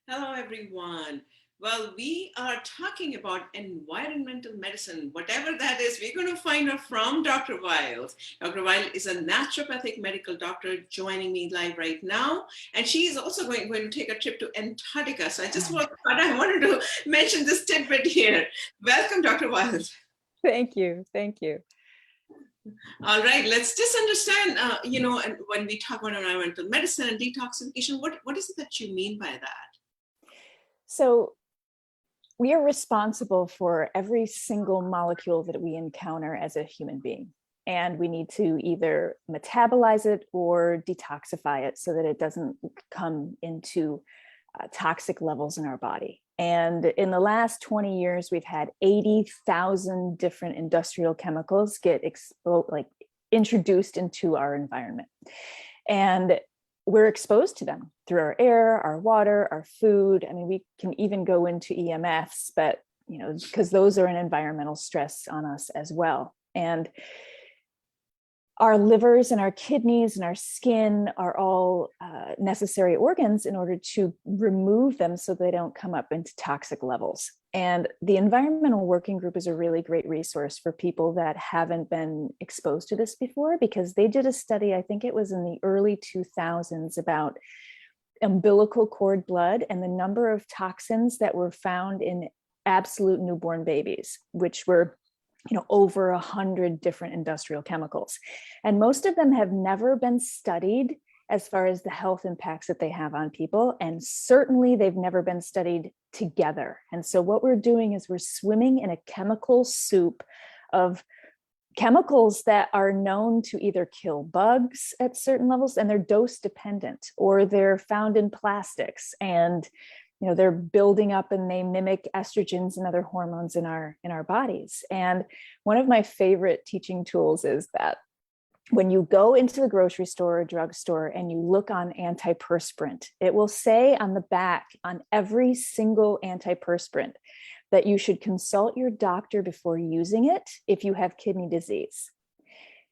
Hello, everyone. Well, we are talking about environmental medicine, whatever that is. We're going to find out from Dr. Wilde. Dr. Wilde is a naturopathic medical doctor joining me live right now. And she is also going to take a trip to Antarctica. So I wanted to mention this tidbit here. Welcome, Dr. Wilde. Thank you. Thank you. All right, let's just understand, and when we talk about environmental medicine and detoxification, what is it that you mean by that? So we are responsible for every single molecule that we encounter as a human being. And we need to either metabolize it or detoxify it so that it doesn't come into toxic levels in our body. And in the last 20 years, we've had 80,000 different industrial chemicals get introduced into our environment. And we're exposed to them through our air, our water, our food. I mean, we can even go into EMFs, but because those are an environmental stress on us as well. And our livers and our kidneys and our skin are all necessary organs in order to remove them so they don't come up into toxic levels. And the Environmental Working Group is a really great resource for people that haven't been exposed to this before, because they did a study, I think it was in the early 2000s, about umbilical cord blood and the number of toxins that were found in absolute newborn babies, which were over 100 different industrial chemicals. And most of them have never been studied as far as the health impacts that they have on people. And certainly they've never been studied together. And so what we're doing is we're swimming in a chemical soup of chemicals that are known to either kill bugs at certain levels, and they're dose dependent, or they're found in plastics, and they're building up and they mimic estrogens and other hormones in our bodies. And one of my favorite teaching tools is that when you go into the grocery store or drugstore and you look on antiperspirant, it will say on the back on every single antiperspirant that you should consult your doctor before using it if you have kidney disease.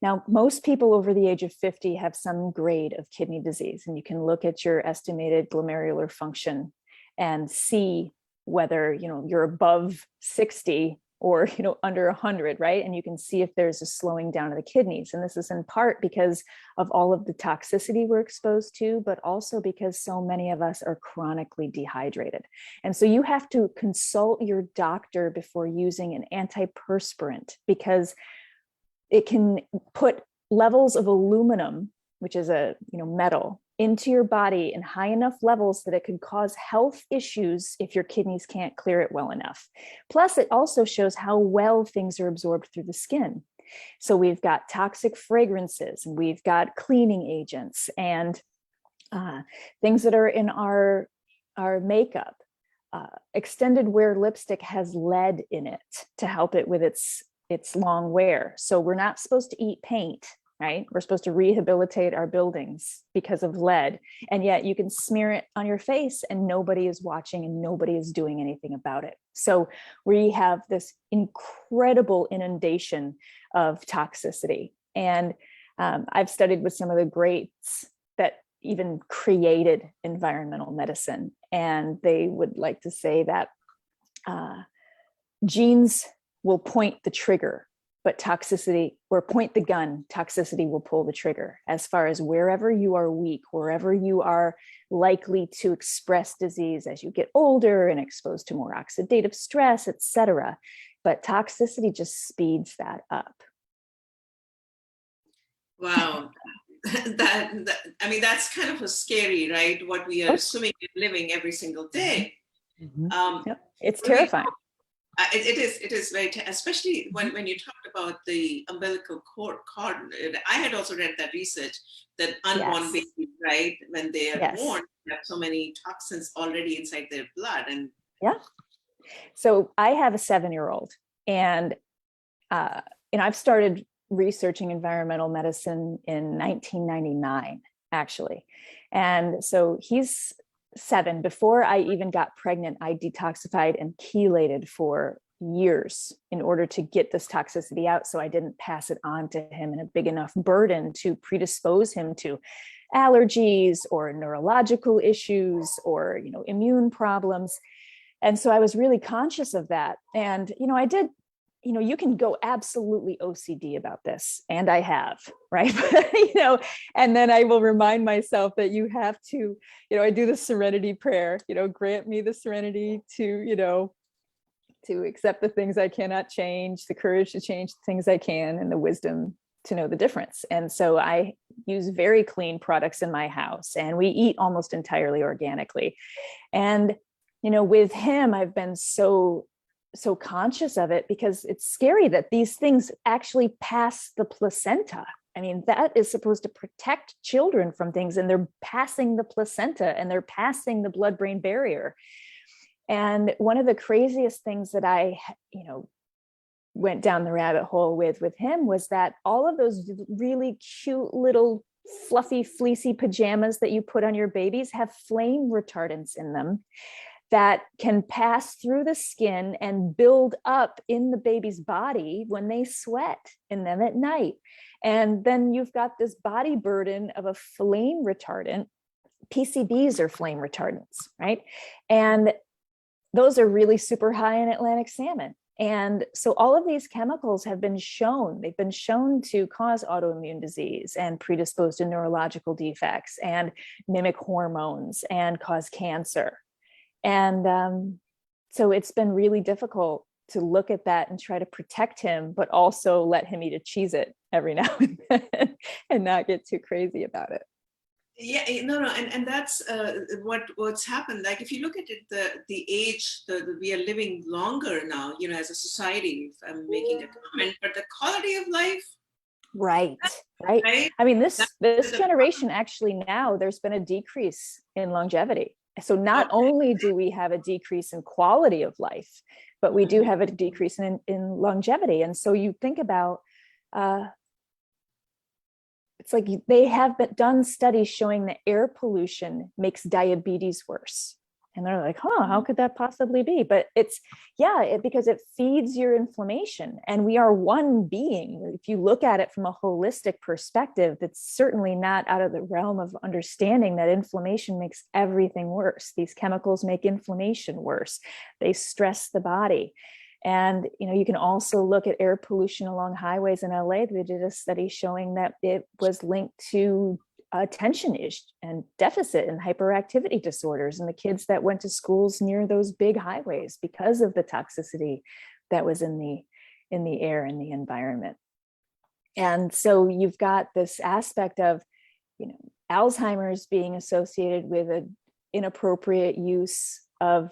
Now, most people over the age of 50 have some grade of kidney disease, and you can look at your estimated glomerular function and see whether you're above 60 or under 100, right? And you can see if there's a slowing down of the kidneys. And this is in part because of all of the toxicity we're exposed to, but also because so many of us are chronically dehydrated. And so you have to consult your doctor before using an antiperspirant, because it can put levels of aluminum, which is a metal, into your body in high enough levels that it could cause health issues if your kidneys can't clear it well enough. Plus, it also shows how well things are absorbed through the skin. So we've got toxic fragrances, and we've got cleaning agents, and things that are in our makeup. Extended wear lipstick has lead in it to help it with its long wear. So we're not supposed to eat paint, right? We're supposed to rehabilitate our buildings because of lead. And yet you can smear it on your face and nobody is watching and nobody is doing anything about it. So we have this incredible inundation of toxicity. And I've studied with some of the greats that even created environmental medicine. And they would like to say that genes will point the trigger, but toxicity, or point the gun, toxicity will pull the trigger, as far as wherever you are weak, wherever you are likely to express disease as you get older and exposed to more oxidative stress, etc. But toxicity just speeds that up. Wow. That's kind of a scary, right? What we are assuming and living every single day. Yep. It's terrifying. It is very, especially when you talked about the umbilical cord. I had also read that research that unborn babies, right, when they are born, have so many toxins already inside their blood. And so I have a 7-year-old, and I've started researching environmental medicine in 1999, actually, and so he's 7. Before I even got pregnant, I detoxified and chelated for years in order to get this toxicity out, so I didn't pass it on to him in a big enough burden to predispose him to allergies or neurological issues or, immune problems. And so I was really conscious of that. And, I did, you can go absolutely OCD about this. And I have, right? And then I will remind myself that you have to, I do the serenity prayer, grant me the serenity to accept the things I cannot change, the courage to change the things I can, and the wisdom to know the difference. And so I use very clean products in my house, and we eat almost entirely organically. And with him, I've been so conscious of it because it's scary that these things actually pass the placenta. I mean, that is supposed to protect children from things, and they're passing the placenta and they're passing the blood-brain barrier. And one of the craziest things that I, went down the rabbit hole with him was that all of those really cute little fluffy, fleecy pajamas that you put on your babies have flame retardants in them that can pass through the skin and build up in the baby's body when they sweat in them at night. And then you've got this body burden of a flame retardant. PCBs are flame retardants, right? And those are really super high in Atlantic salmon. And so all of these chemicals have been shown, they've been shown to cause autoimmune disease and predispose to neurological defects and mimic hormones and cause cancer. And so it's been really difficult to look at that and try to protect him, but also let him eat a Cheez-It every now and then and not get too crazy about it. Yeah, no, and that's what's happened. Like if you look at it, the age, we are living longer now, as a society. I'm making a comment, but the quality of life, right. I mean, this generation actually now there's been a decrease in longevity. So not only do we have a decrease in quality of life, but we do have a decrease in longevity. And so you think about. It's like they have done studies showing that air pollution makes diabetes worse. And they're like, how could that possibly be? But because it feeds your inflammation. And we are one being. If you look at it from a holistic perspective, that's certainly not out of the realm of understanding that inflammation makes everything worse. These chemicals make inflammation worse. They stress the body. And, you can also look at air pollution along highways in LA. They did a study showing that it was linked to attention and deficit and hyperactivity disorders in the kids that went to schools near those big highways because of the toxicity that was in the air and the environment. And so you've got this aspect of, Alzheimer's being associated with an inappropriate use of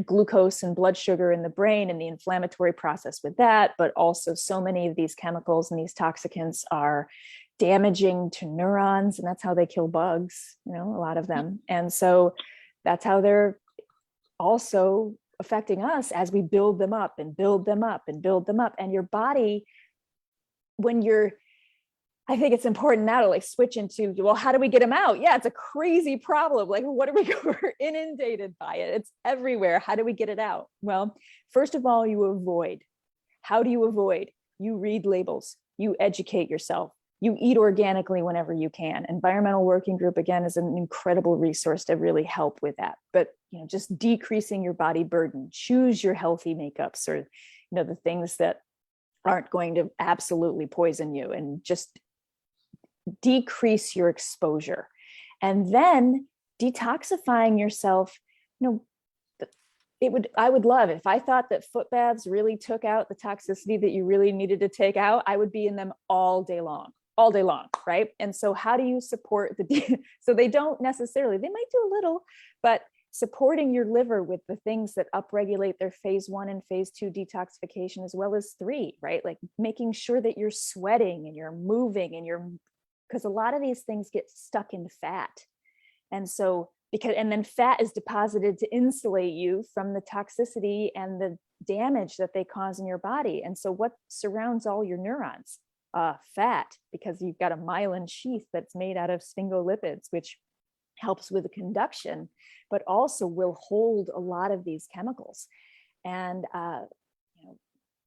glucose and blood sugar in the brain and the inflammatory process with that, but also so many of these chemicals and these toxicants are damaging to neurons, and that's how they kill bugs, a lot of them. And so that's how they're also affecting us as we build them up and build them up and build them up. And your body, I think it's important now to switch into, well, how do we get them out? Yeah, it's a crazy problem. What are we're inundated by it. It's everywhere. How do we get it out? Well, first of all, you avoid. How do you avoid? You read labels, you educate yourself, you eat organically whenever you can. Environmental Working Group, again, is an incredible resource to really help with that. But, just decreasing your body burden, choose your healthy makeups or, the things that aren't going to absolutely poison you, and just decrease your exposure. And then detoxifying yourself, I would love it. If I thought that foot baths really took out the toxicity that you really needed to take out, I would be in them all day long, right? And so how do you support so they don't necessarily, they might do a little, but supporting your liver with the things that upregulate their phase 1 and phase 2 detoxification, as well as 3, right? Like making sure that you're sweating and you're moving and because a lot of these things get stuck in fat. And so, and then fat is deposited to insulate you from the toxicity and the damage that they cause in your body. And so what surrounds all your neurons? Fat, because you've got a myelin sheath that's made out of sphingolipids, which helps with the conduction, but also will hold a lot of these chemicals. And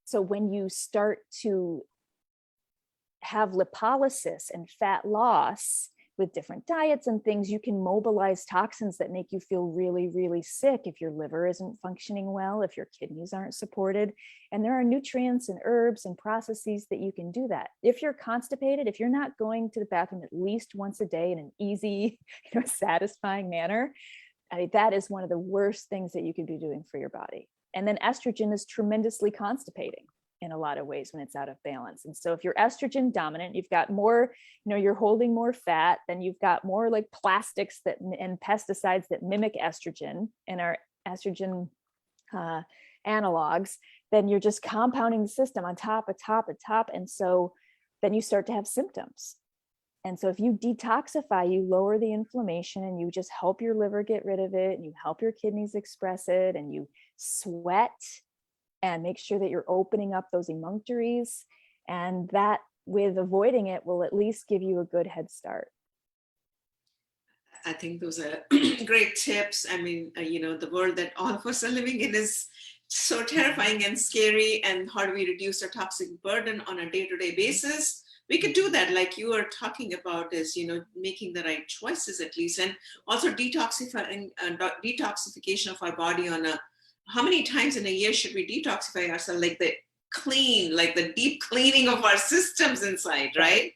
so when you start to have lipolysis and fat loss, with different diets and things, you can mobilize toxins that make you feel really, really sick if your liver isn't functioning well, if your kidneys aren't supported. And there are nutrients and herbs and processes that you can do that. If you're constipated, if you're not going to the bathroom at least once a day in an easy, satisfying manner, I mean, that is one of the worst things that you could be doing for your body. And then estrogen is tremendously constipating in a lot of ways when it's out of balance. And so if you're estrogen dominant, you've got more, you're holding more fat, then you've got more like plastics that and pesticides that mimic estrogen and are estrogen analogs, then you're just compounding the system on top, of top, of top. And so then you start to have symptoms. And so if you detoxify, you lower the inflammation and you just help your liver get rid of it and you help your kidneys express it and you sweat and make sure that you're opening up those emunctories, and that with avoiding it will at least give you a good head start. I think those are great tips. I mean, the world that all of us are living in is so terrifying and scary. And how do we reduce our toxic burden on a day-to-day basis? We could do that, like you are talking about, is making the right choices at least, and also detoxification of our body on a. How many times in a year should we detoxify ourselves? Like the deep cleaning of our systems inside, right?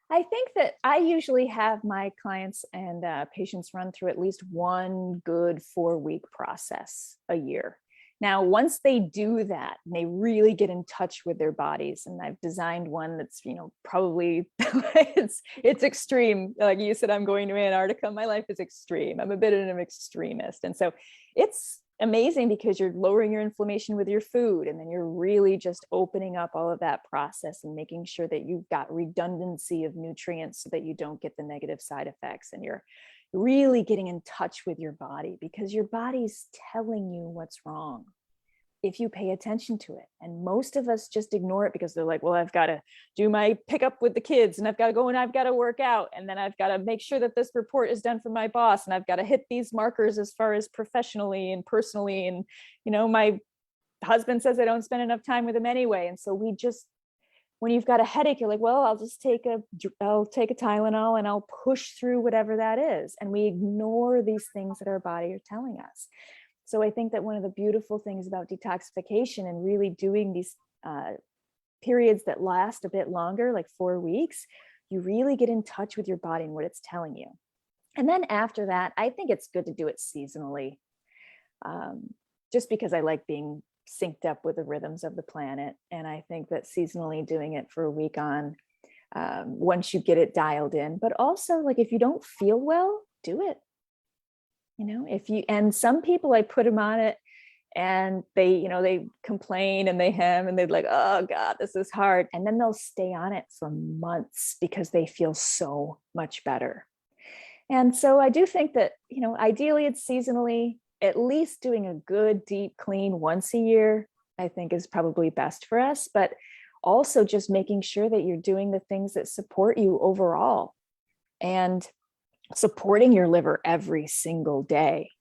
I think that I usually have my clients and patients run through at least one good 4-week process a year. Now, once they do that, and they really get in touch with their bodies, and I've designed one that's, probably it's extreme. Like you said, I'm going to Antarctica. My life is extreme. I'm a bit of an extremist. And so it's amazing because you're lowering your inflammation with your food, and then you're really just opening up all of that process and making sure that you've got redundancy of nutrients so that you don't get the negative side effects, and you're really getting in touch with your body because your body's telling you what's wrong if you pay attention to it. And most of us just ignore it because they're like, well, I've got to do my pickup with the kids, and I've got to go and I've got to work out, and then I've got to make sure that this report is done for my boss, and I've got to hit these markers as far as professionally and personally. And, my husband says I don't spend enough time with him anyway. And so when you've got a headache, you're like, well, I'll take a Tylenol and I'll push through whatever that is. And we ignore these things that our body are telling us. So I think that one of the beautiful things about detoxification and really doing these periods that last a bit longer, like 4 weeks, you really get in touch with your body and what it's telling you. And then after that, I think it's good to do it seasonally, just because I like being synced up with the rhythms of the planet. And I think that seasonally doing it for a week on, once you get it dialed in, but also like if you don't feel well, do it. And some people, I put them on it and they complain and they hem and they're like, oh God, this is hard. And then they'll stay on it for months because they feel so much better. And so I do think that, ideally it's seasonally. At least doing a good deep clean once a year, I think is probably best for us, but also just making sure that you're doing the things that support you overall and supporting your liver every single day,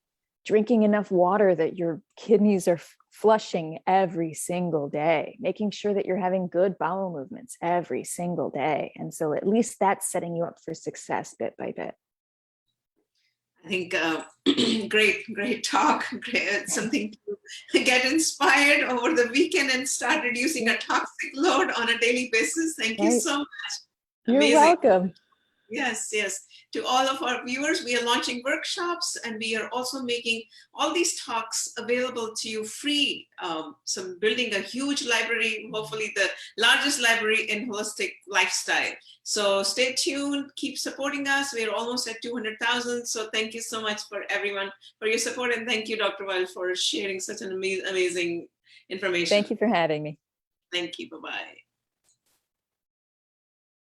drinking enough water that your kidneys are flushing every single day, making sure that you're having good bowel movements every single day. And so at least that's setting you up for success bit by bit. I think great talk. Something to get inspired over the weekend and start reducing a toxic load on a daily basis. Thank you so much. Amazing. You're welcome. Yes. To all of our viewers, we are launching workshops, and we are also making all these talks available to you free. So building a huge library, hopefully the largest library in holistic lifestyle. So stay tuned, keep supporting us. We're almost at 200,000. So thank you so much for everyone for your support. And thank you, Dr. Wilde, for sharing such an amazing information. Thank you for having me. Thank you. Bye-bye.